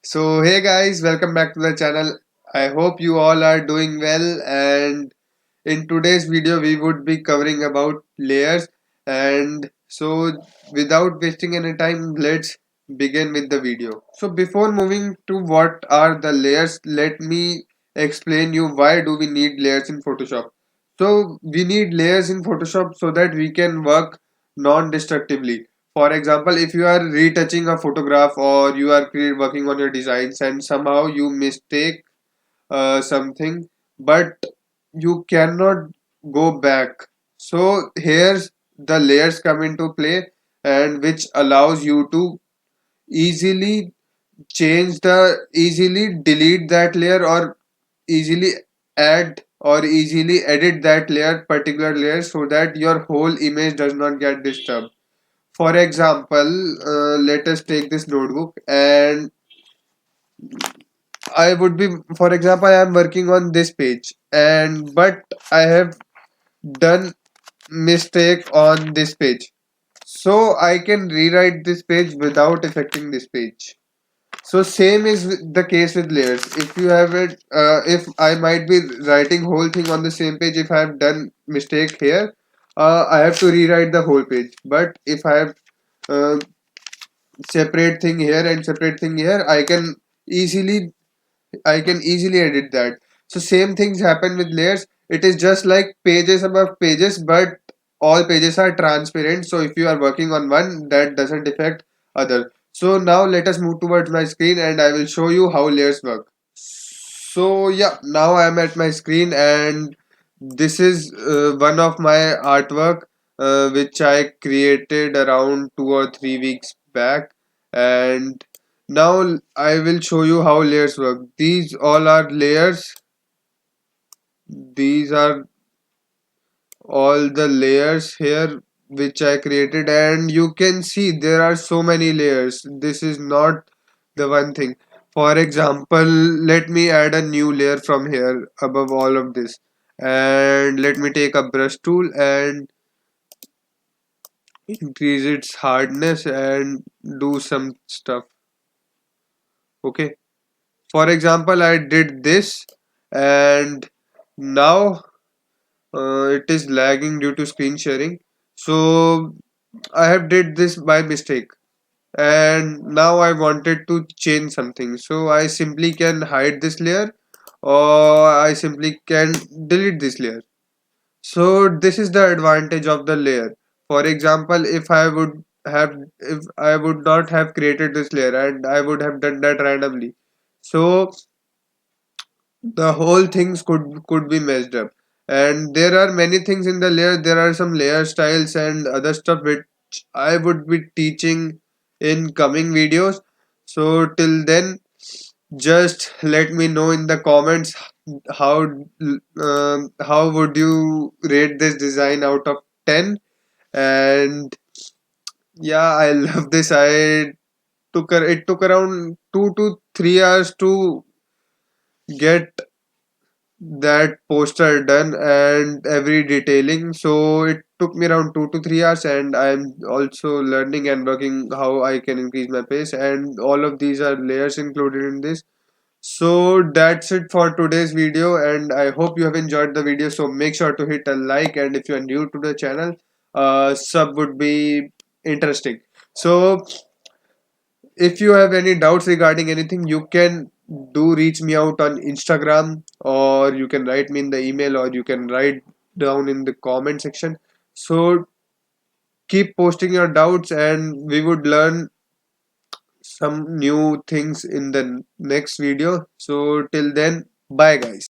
So, hey guys, welcome back to the channel. I hope you all are doing well. And in today's video, we would be covering about layers. And so, without wasting any time, let's begin with the video. So, before moving to what are the layers, let me explain you why do we need layers in Photoshop. So, we need layers in Photoshop so that we can work non-destructively. For example, if you are retouching a photograph or you are working on your designs and somehow you mistake something, but you cannot go back. So here's the layers come into play, and which allows you to easily easily delete that layer, or easily add or easily edit that particular layer, so that your whole image does not get disturbed. For example, let us take this notebook, and I would be, for example, I am working on this page, and but I have done mistake on this page. So I can rewrite this page without affecting this page. So same is the case with layers. If you have it, if I might be writing whole thing on the same page, if I have done mistake here, I have to rewrite the whole page. But if I have uh, separate thing here and separate thing here, easily I can easily edit that. So same things happen with layers. It is just like pages above pages, but all pages are transparent. So if you are working on one, that doesn't affect other. So now let us move towards my screen, and I will show you how layers work. So yeah, now I am at my screen, and this is one of my artwork which I created around 2 or 3 weeks back. And now I will show you how layers work. These all are layers. These are all the layers here which I created, and you can see there are so many layers. This is not the one thing. For example, let me add a new layer from here above all of this, and let me take a brush tool and increase its hardness and do some stuff. Okay, for example, I did this, and now it is lagging due to screen sharing. So I have did this by mistake, and now I wanted to change something, so I simply can hide this layer, or I simply can delete this layer. So this is the advantage of the layer. For example, if I would not have created this layer and I would have done that randomly, so the whole things could be messed up. And there are many things in the layer. There are some layer styles and other stuff which I would be teaching in coming videos. So till then, just let me know in the comments how how would you rate this design out of 10. And yeah, I love this. It took around 2 to 3 hours to get that poster done and every detailing. So it took me around 2 to 3 hours, and I'm also learning and working how I can increase my pace, and all of these are layers included in this. So that's it for today's video, and I hope you have enjoyed the video. So make sure to hit a like, and if you are new to the channel, sub would be interesting. So if you have any doubts regarding anything, you can do reach me out on Instagram, or you can write me in the email, or you can write down in the comment section. So keep posting your doubts, and we would learn some new things in the next video. So till then, bye guys.